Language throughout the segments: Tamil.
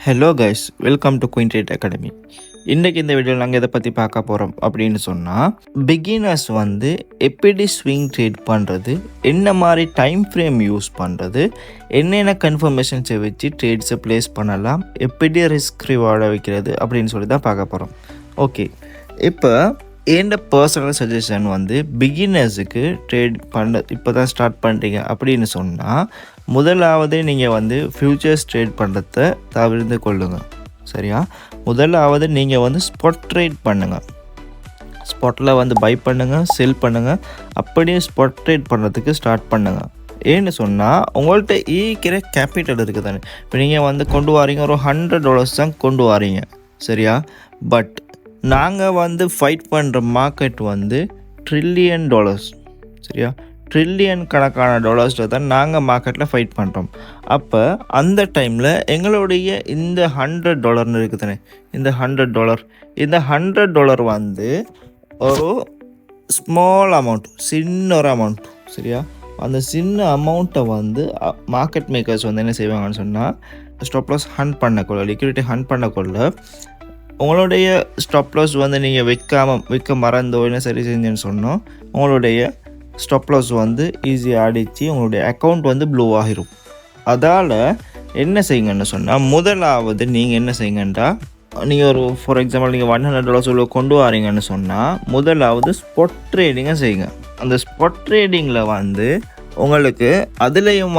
Hello guys, welcome to queen trade academy. இன்றைக்கி இந்த வீடியோவில் நாங்கள் எதை பற்றி பார்க்க போகிறோம் அப்படின்னு சொன்னால், பிகினர்ஸ் எப்படி ஸ்விங் ட்ரேட் பண்ணுறது, என்ன மாதிரி டைம் ஃப்ரேம் யூஸ் பண்ணுறது, என்னென்ன கன்ஃபர்மேஷன்ஸை வச்சு ட்ரேட்ஸை ப்ளேஸ் பண்ணலாம், எப்படி ரிஸ்க் ரிவார்டை வைக்கிறது அப்படின்னு சொல்லி தான் பார்க்க போகிறோம். ஓகே, இப்போ என்னோட பர்சனல் சஜஷன் பிகினர்ஸுக்கு ட்ரேட் பண்ண இப்போ தான் ஸ்டார்ட் பண்ணுறீங்க அப்படின்னு சொன்னால், முதலாவது நீங்கள் ஃப்யூச்சர்ஸ் ட்ரேட் பண்ணுறத தவிர்த்து கொள்ளுங்கள். சரியா? முதலாவது நீங்கள் ஸ்பாட் ட்ரேட் பண்ணுங்கள். ஸ்பாட்டில் பை பண்ணுங்கள், செல் பண்ணுங்கள். அப்படியே ஸ்பாட் ட்ரேட் பண்ணுறதுக்கு ஸ்டார்ட் பண்ணுங்கள். ஏன்னு சொன்னால், உங்கள்கிட்ட ஈக்கிற கேபிட்டல் இருக்குது தானே. இப்போ நீங்கள் கொண்டு வாரீங்க, ஒரு $100 தான் கொண்டு வாரீங்க. சரியா? பட் நாங்கள் ஃபைட் பண்ணுற மார்க்கெட் $1 trillion. சரியா? ட்ரில்லியன் கணக்கான டாலர்ஸில் தான் நாங்கள் மார்க்கெட்டில் ஃபைட் பண்ணுறோம். அப்போ அந்த டைமில் எங்களுடைய இந்த $100 இருக்குது தானே, இந்த $100 ஒரு ஸ்மால் அமௌண்ட், சின்ன ஒரு அமௌண்ட். சரியா? அந்த சின்ன அமௌண்ட்டை மார்க்கெட் மேக்கர்ஸ் என்ன செய்வாங்கன்னு சொன்னால், ஸ்டாப் லாஸ் ஹண்ட் பண்ணக்கொள்ள, லிக்விடிட்டி ஹண்ட் பண்ணக்கொள்ள, உங்களுடைய ஸ்டாப் லாஸ் நீங்கள் விற்க மறந்தோ என்ன சரி செஞ்சேன்னு சொன்னோம், உங்களுடைய ஸ்டாப் லாஸ் ஈஸியாக அடித்து உங்களுடைய அக்கௌண்ட் ப்ளூ ஆகிரும். அதால் என்ன செய்யுங்கன்னு சொன்னால், முதலாவது நீங்கள் என்ன செய்யுங்கன்றா, நீங்கள் ஒரு ஃபார் எக்ஸாம்பிள் நீங்கள் $100 கொண்டு வரீங்கன்னு சொன்னால், முதலாவது ஸ்பாட் ட்ரேடிங்கை செய்யுங்க. அந்த ஸ்பாட் ட்ரேடிங்கில் உங்களுக்கு அதுலேயும்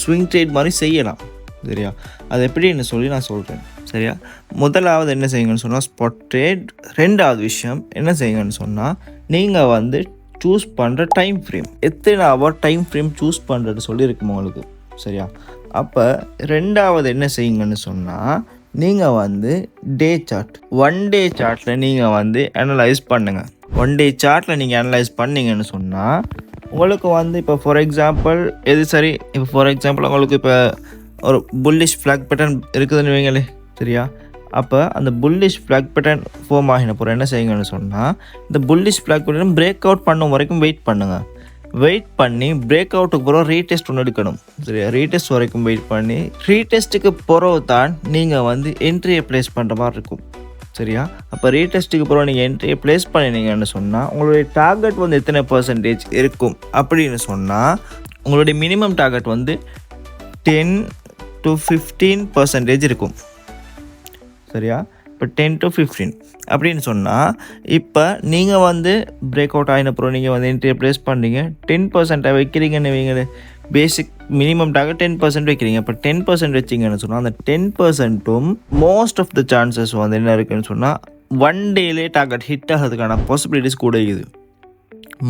ஸ்விங் ட்ரேட் மாதிரி செய்யலாம். சரியா? அது எப்படின்னு சொல்லி நான் சொல்கிறேன். சரியா? முதலாவது என்ன செய்யுங்கன்னு சொன்னால் ஸ்பாட் ட்ரேட். ரெண்டாவது விஷயம் என்ன செய்யுங்கன்னு சொன்னால், நீங்கள் சூஸ் பண்ணுற டைம் ஃப்ரேம், எத்தனை ஹவர் டைம் ஃப்ரேம் சூஸ் பண்ணுறது சொல்லியிருக்கும் உங்களுக்கு. சரியா? அப்போ ரெண்டாவது என்ன செய்யுங்கன்னு சொன்னால், நீங்கள் டே சார்ட், 1 day சார்ட்டில் நீங்கள் அனலைஸ் பண்ணுங்கள். 1 day சார்ட்டில் நீங்கள் அனலைஸ் பண்ணிங்கன்னு சொன்னால், உங்களுக்கு இப்போ ஃபார் எக்ஸாம்பிள் எது சரி, இப்போ ஃபார் எக்ஸாம்பிள் உங்களுக்கு இப்போ ஒரு புல்லிஷ் ஃப்ளாக் பேட்டர்ன் இருக்குதுன்னு வைங்களே. சரியா? அப்போ அந்த புல்லிஷ் ஃப்ளாக் பேட்டர்ன் ஃபார்ம் ஆகின போகிற என்ன செய்யுங்கன்னு சொன்னால், இந்த bullish flag pattern break out பண்ணும் வரைக்கும் வெயிட் பண்ணுங்கள். வெயிட் பண்ணி பிரேக் அவுட்டுக்கு பிறகு ரீடெஸ்ட் ஒன்று எடுக்கணும். சரியா? ரீடெஸ்ட் வரைக்கும் வெயிட் பண்ணி, ரீடெஸ்ட்டுக்கு பிறகு தான் நீங்கள் என்ட்ரியை ப்ளேஸ் பண்ணுற மாதிரி இருக்கும். சரியா? அப்போ ரீடெஸ்ட்டுக்கு பிறகு நீங்கள் என்ட்ரியை ப்ளேஸ் பண்ணினீங்கன்னு சொன்னால், உங்களுடைய டார்கெட் எத்தனை % இருக்கும் அப்படின்னு சொன்னால், உங்களுடைய மினிமம் டார்கெட் 10 to 15% இருக்கும். சரியா? இப்போ 10 to 15 அப்படின்னு சொன்னால், இப்போ நீங்கள் பிரேக் அவுட் ஆகினப்புறம் நீங்கள் என்ட்ரியை ப்ளேஸ் பண்ணுறீங்க, 10% வைக்கிறீங்கன்னு வைங்க. பேசிக் மினிமம் டார்கெட் 10% வைக்கிறீங்க. இப்போ 10% வச்சிங்கன்னு சொன்னால், அந்த 10%ம் மோஸ்ட் ஆஃப் த சான்சஸ் என்ன இருக்குதுன்னு சொன்னால், 1 dayலே டார்கெட் ஹிட் ஆகிறதுக்கான பாசிபிலிட்டிஸ் கூட இருக்குது.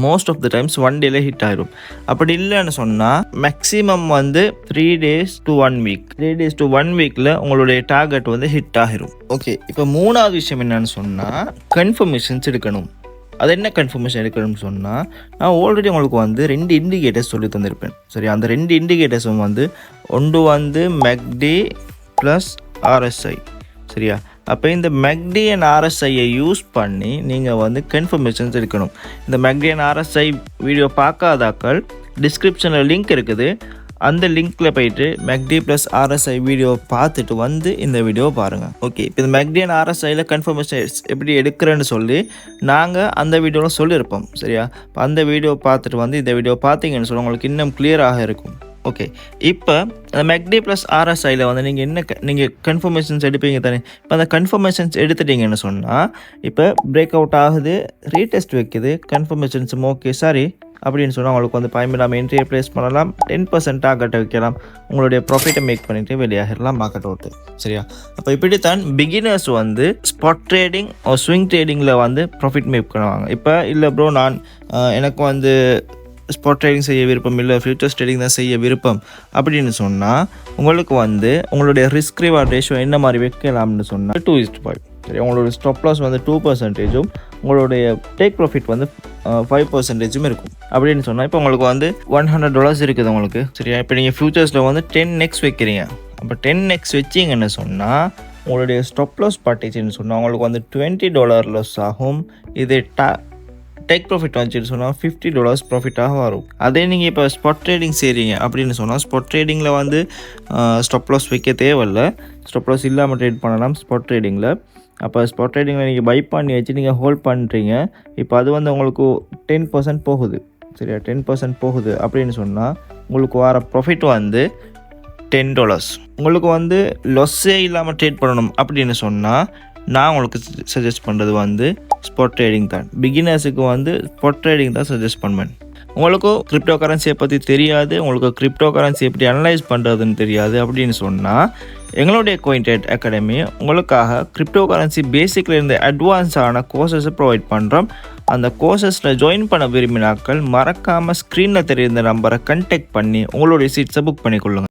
மோஸ்ட் ஆஃப் த டைம்ஸ் 1 dayல ஹிட் ஆகிடும். அப்படி இல்லைன்னு சொன்னால், maximum 3 days to 1 week, 3 days to 1 weekல உங்களுடைய டார்கெட் ஹிட் ஆகிரும். ஓகே, இப்போ மூணாவது விஷயம் என்னன்னு சொன்னால், கன்ஃபர்மேஷன்ஸ் எடுக்கணும். அது என்ன கன்ஃபர்மேஷன் எடுக்கணும்னு சொன்னால், நான் ஆல்ரெடி உங்களுக்கு 2 இண்டிகேட்டர்ஸ் சொல்லி தந்திருப்பேன். சரி, அந்த 2 இண்டிகேட்டர்ஸும் ஒன்று MACD ப்ளஸ் RSI. சரியா? அப்போ இந்த MACD and RSIயை யூஸ் பண்ணி நீங்கள் கன்ஃபர்மேஷன்ஸ் எடுக்கணும். இந்த MACD and RSI வீடியோ பார்க்காதாக்கள் டிஸ்கிரிப்ஷனில் லிங்க் இருக்குது. அந்த லிங்க்கில் போயிட்டு MACD ப்ளஸ் RSI வீடியோ பார்த்துட்டு இந்த வீடியோ பாருங்கள். ஓகே, இப்போ இந்த MACD and RSIயில் கன்ஃபர்மேஷன்ஸ் எப்படி எடுக்கிறேன்னு சொல்லி நாங்கள் அந்த வீடியோவில் சொல்லியிருப்போம். சரியா? இப்போ அந்த வீடியோ பார்த்துட்டு இந்த வீடியோ பார்த்தீங்கன்னு சொல்லி உங்களுக்கு இன்னும் கிளியராக இருக்கும். ஓகே, இப்போ அந்த MACD ப்ளஸ் RSIயில் நீங்கள் கன்ஃபர்மேஷன்ஸ் எடுப்பீங்க தானே. இப்போ அந்த கன்ஃபர்மேஷன்ஸ் எடுத்துட்டீங்கன்னு சொன்னால், இப்போ பிரேக் அவுட் ஆகுது, ரீடெஸ்ட் வைக்குது, கன்ஃபர்மேஷன்ஸும் ஓகே சரி அப்படின்னு சொன்னால், உங்களுக்கு பயமில்லாமல் என்ட்ரியை ப்ளேஸ் பண்ணலாம், 10% டார்கெட்டை வைக்கலாம், உங்களுடைய ப்ராஃபிட்டை மேக் பண்ணிவிட்டு வெளியாகிடலாம் மார்க்கெட் அவுட்டு. சரியா? அப்போ இப்படித்தான் பிகினர்ஸ் ஸ்பாட் ட்ரேடிங் ஸ்விங் ட்ரேடிங்கில் ப்ராஃபிட் மேக் பண்ணுவாங்க. இப்போ இல்லை ப்ரோ, நான் எனக்கு ஸ்பாட் ட்ரேடிங் செய்ய விருப்பம் இல்லை, ஃபியூச்சர்ஸ் ட்ரேடிங் தான் செய்ய விருப்பம் அப்படின்னு சொன்னால், உங்களுக்கு உங்களுடைய ரிஸ்க் ரிவார்ட் ரேஷியோ என்ன மாதிரி வைக்கலாம்னு சொன்னால் 2:5. சரி, உங்களுடைய ஸ்டாப் லாஸ் 2%, உங்களுடைய டேக் ப்ராஃபிட் 5% இருக்கும் அப்படின்னு சொன்னால், இப்போ உங்களுக்கு $100 இருக்குது உங்களுக்கு. சரியா? இப்போ நீங்கள் ஃபியூச்சர்ஸில் 10x வைக்கிறீங்க. அப்போ 10x வச்சிங்கன்னு சொன்னால், உங்களுடைய ஸ்டாப் லாஸ் பார்ட்டிச்சுன்னு சொன்னால் உங்களுக்கு $20 லாஸ் ஆகும். இது டேக் ப்ராஃபிட் வந்துச்சுன்னு சொன்னால் $50 ப்ராஃபிட்டாக வரும். அதே நீங்கள் இப்போ ஸ்பாட் ட்ரேடிங் செய்கிறீங்க அப்படின்னு சொன்னால் ஸ்பாட் ட்ரேடிங்கில் வந்து ஸ்டாப் லாஸ் வைக்க தேவையில்லை. ஸ்டாப் லாஸ் இல்லாமல் ட்ரேட் பண்ணலாம் ஸ்பாட் ட்ரேடிங்கில். அப்போ ஸ்பாட் ட்ரேடிங்கில் நீங்கள் பை பண்ணி வச்சு நீங்கள் ஹோல்ட் பண்ணுறீங்க. இப்போ அது வந்து உங்களுக்கு 10% போகுது, சரியா? 10% போகுது அப்படின்னு சொன்னால் உங்களுக்கு வர ப்ராஃபிட் வந்து $10. உங்களுக்கு வந்து லொஸ்ஸே இல்லாமல் ட்ரேட் பண்ணணும் அப்படின்னு சொன்னால் நான் உங்களுக்கு சஜஸ்ட் பண்ணுறது வந்து ஸ்பாட் ட்ரேடிங் தான். பிகினர்ஸுக்கு வந்து ஸ்பாட் ட்ரேடிங் தான் சஜஸ்ட் பண்ணுவேன். உங்களுக்கும் கிரிப்டோ கரன்சியை பற்றி தெரியாது, உங்களுக்கு கிரிப்டோ கரன்சி எப்படி அனலைஸ் பண்ணுறதுன்னு தெரியாது அப்படின்னு சொன்னால் எங்களுடைய கோயின் ட்ரேட் அகாடமி உங்களுக்காக கிரிப்டோ கரன்சி பேசிக்லேருந்து அட்வான்ஸான கோர்சஸை ப்ரொவைட் பண்ணுறோம். அந்த கோர்சஸில் ஜாயின் பண்ண விரும்பினாக்கள் மறக்காமல் ஸ்க்ரீனில் தெரிந்த நம்பரை கண்டெக்ட் பண்ணி உங்களுடைய சீட்ஸை புக் பண்ணிக்கொள்ளுங்கள்.